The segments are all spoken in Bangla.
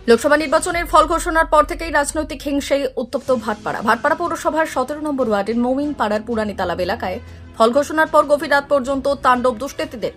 লোকসভা নির্বাচনের ফল ঘোষণার পর থেকেই রাজনৈতিক হিংসায় উত্তপ্ত ভাটপাড়া পৌরসভার 17 নম্বর ওয়ার্ডের মমিন পাড়ার পুরানি তালাব এলাকায় ফল ঘোষণার পর গভীর রাত পর্যন্ত তাণ্ডব দুষ্কৃতীদের।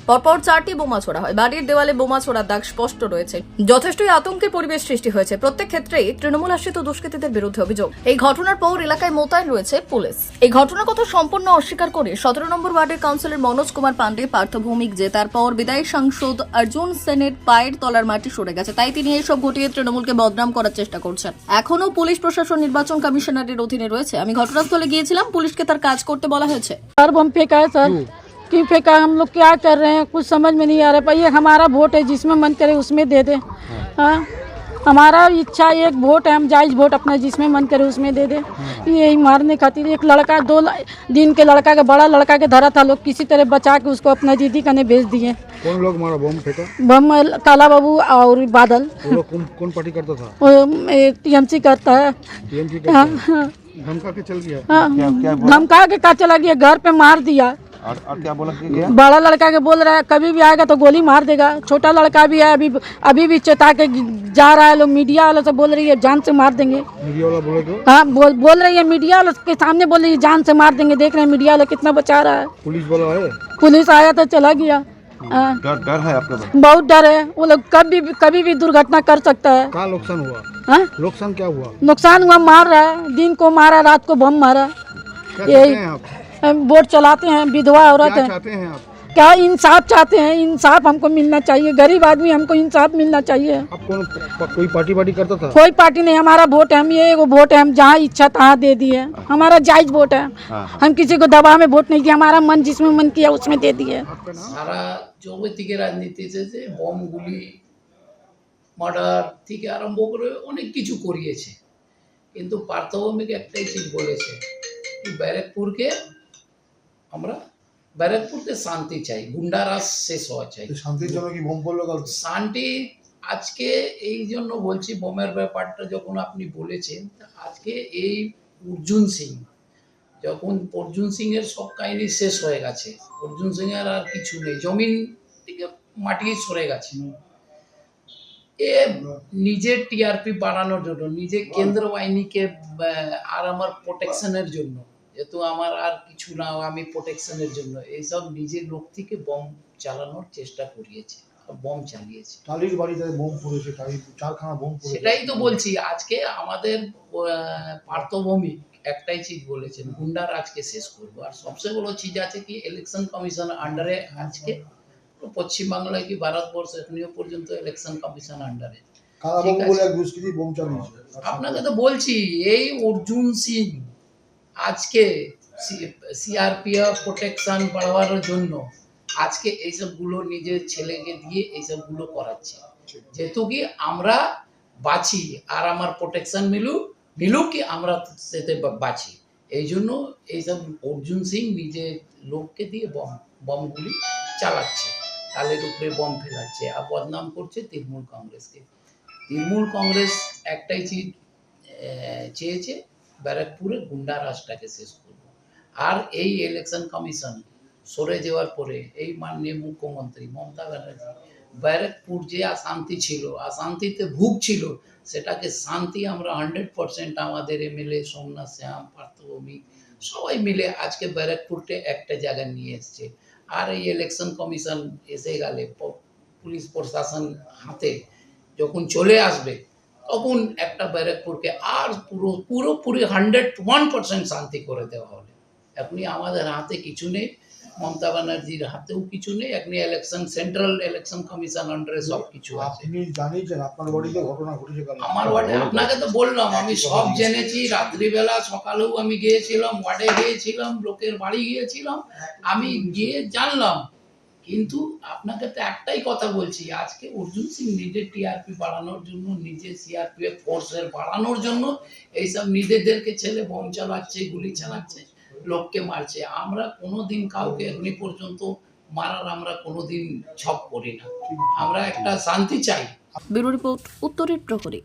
পরপর 4টি বোমা ছোড়া হয়। বাড়ির দেওয়ালে বোমা ছোড়ার দাগ স্পষ্ট রয়েছে। যথেষ্টই আতঙ্কের পরিবেশ সৃষ্টি হয়েছে। প্রত্যেক ক্ষেত্রেই তৃণমূল আশ্রিত দুষ্কৃতীদের বিরুদ্ধে অভিযোগ। এই ঘটনার পর এলাকায় মোতায়েন রয়েছে পুলিশ। এই ঘটনার কথা সম্পূর্ণ অস্বীকার করে 17 নম্বর ওয়ার্ডের কাউন্সিলর মনোজ কুমার পান্ডে পার্থভৌমিক জেতার পর বিদায়ী সাংসদ অর্জুন সেনের পায়ের তলার মাটি সরে গেছে, তাই তিনি এইসব ঘটিয়ে তৃণমূলকে বদনাম করার চেষ্টা করছেন। এখনো পুলিশ প্রশাসন নির্বাচন কমিশনারের অধীনে রয়েছে। আমি ঘটনাস্থলে গিয়েছিলাম, পুলিশকে তার কাজ করতে বলা হয়েছে। क्यों फेंका, हम लोग क्या कर रहे हैं कुछ समझ में नहीं आ रहा। ये हमारा वोट है, जिसमें मन करे उसमें दे दे। हाँ, हमारा इच्छा एक वोट है, हम जायज वोट अपना जिसमें मन करे उसमें दे दे। यही मारने खातिर एक लड़का 2 दिन के लड़का के बड़ा लड़का के धरा था, लोग किसी तरह बचा के उसको अपना दीदी कने भेज दिए। कौन लोग मारा बम फेंका? बम काला बाबू और बादल। वो लोग कौन पार्टी करता था? वो टीएमसी करता है। टीएमसी हाँ, करता है। धमका के चल गया। हाँ, धमका के का चला गया, घर पे मार दिया। और क्या बोला कि गया? बड़ा लड़का के बोल रहा है कभी भी आएगा तो गोली मार देगा। छोटा लड़का भी है, अभी भी चेता के जा रहा है। लोग मीडिया वालों से बोल रही है जान से मार देंगे। मीडिया वाला बोला क्यों? हाँ, बोल रही है मीडिया वालों के सामने बोल रही है जान से मार देंगे। देख रहे हैं मीडिया वाला कितना बचा रहा है। पुलिस वाला है? पुलिस आया तो चला गया। हाँ, डर है आपके पास? बहुत डर है। वो लोग कभी भी दुर्घटना कर सकता है। क्या नुकसान हुआ? हाँ, नुकसान क्या हुआ? नुकसान हुआ, मार रहा है, दिन को मारा, रात को बम मारा। क्या यही चाहते हैं आप? हम वोट चलाते हैं, विधवा औरत क्या है। चाहते हैं आप? क्या इंसाफ चाहते हैं? इंसाफ हमको मिलना चाहिए, गरीब आदमी, हमको इंसाफ मिलना चाहिए। आप कोई पार्टी करता था? कोई पार्टी नहीं, हमारा वोट है, हम ये एगो वोट है, हम जहाँ इच्छा तहाँ दे दिए। हमारा जायज वोट है। हम किसी को दबाव में वोट नहीं दिया, हमारा मन जिसमें मन किया उसमें दे दिए। সারা জগতিকে রাজনীতিতে যে বমগুলি মার্ডার থেকে আরম্ভ করে অনেক কিছু করিয়েছে, কিন্তু পার্থভৌমিক একটাই ঠিক বলেছে কি ব্যারাকপুরকে আমরা ব্যারাকপুরকে শান্তি চাই, গুন্ডারাজ শেষ হওয়া চাই। শান্তির জন্য কি বোম পড়লো কাল? শান্তি আজকে এই জন্য বলছি, বোমের ব্যাপারটা যখন আপনি বলেছেন, আজকে এই অর্জুন সিং, যখন অর্জুন সিং এর সব কাহিনী শেষ হয়ে গেছে, অর্জুন সিং এর আর কিছু নেই, জমিন থেকে মাটি সরে গেছে। এ নিজের টিআরপি বাড়ানোর জন্য, নিজের কেন্দ্র বাহিনীকে আর আমার প্রোটেকশনের জন্য, যেহেতু আমার আর কিছু না, আমি প্রোটেকশনের জন্য এইসব নিজের লোক থেকে বম চালানোর চেষ্টা করিয়েছে, বম চালিয়েছে। টালির বাড়িতে বোম পড়েছে, 4খানা বোম পড়েছে। সেটাই তো বলছি, আজকে আমাদের পার্থভৌমিক একটাই চিজ বলেছেন, গুন্ডার আজকে শেষ করবো। আর সবচেয়ে বড় চিজ আছে কি, ইলেকশন কমিশন আন্ডারে আজকে পশ্চিমবাংলায় কি ভারতবর্ষ এখনো পর্যন্ত ইলেকশন কমিশন আন্ডারে। আপনাকে তো বলছি, এই অর্জুন সিং আজকে সিআরপিএফ প্রোটেকশন বাড়ানোর জন্য আজকে এইসবগুলো নিজের ছেলেকে দিয়ে এইসবগুলো করাচ্ছে, যেহেতু কি আমরা বাঁচি আর আমার প্রোটেকশন মিলুক কি আমরা সেতে বাঁচি। এই জন্য এইসব অর্জুন সিং নিজের লোককে দিয়ে বমগুলি চালাচ্ছে, তালের উপরে বম ফেলাচ্ছে আর বদনাম করছে তৃণমূল কংগ্রেসকে। তৃণমূল কংগ্রেস একটাই চিজ চেয়েছে, ব্যারাকপুরে গুন্ডা রাজটাকে শেষ করবো। আর এই ইলেকশন কমিশন সরে যাওয়ার পরে এই মাননীয় মুখ্যমন্ত্রী মমতা ব্যানার্জি ব্যারাকপুর যে অশান্তি ছিল, অশান্তিতে ভুগছিল, সেটাকে শান্তি আমরা 100% আমাদের এমএলএ সোমনাথ শ্যাম, পার্থভৌমিক সবাই মিলে আজকে ব্যারাকপুরকে একটা জায়গায় নিয়ে এসছে। আর এই ইলেকশন কমিশন এসে গেলে, পুলিশ প্রশাসন হাতে যখন চলে আসবে, তখন একটা ব্যারাকপুরকে আর পুরোপুরি 101% শান্তি করে দেওয়া হবে। এখনই আমাদের হাতে কিছু নেই, মমতা ব্যানার্জির হাতেও কিছু নেই। এখন ইলেকশন সেন্ট্রাল ইলেকশন কমিশন আন্ডারে সব কিছু আছে। আপনি জানিয়েছেন আপনার বাড়িতে ঘটনা ঘটেছে কাল? আমার ওয়ার্ডে আপনাকে তো বললাম, আমি সব জেনেছি। রাত্রিবেলা সকালেও আমি গিয়েছিলাম, ওয়ার্ডে গিয়েছিলাম, লোকের বাড়ি গিয়েছিলাম, আমি গিয়ে জানলাম। কিন্তু আপনাকে তো একটাই কথা বলছি, আজকে অর্জুন সিং নিজের টিআরপি বাড়ানোর জন্য, নিজের সিআরপিএফ ফোর্সের বাড়ানোর জন্য এইসব নিজেদেরকে ছেলে বম চালাচ্ছে, গুলি চালাচ্ছে, লোককে মারছে। আমরা কোনোদিন কাউকে এখনই পর্যন্ত মারার আমরা কোনোদিন ছক করি না। আমরা একটা শান্তি চাই। ব্যুরো রিপোর্ট, উত্তরের প্রহরী।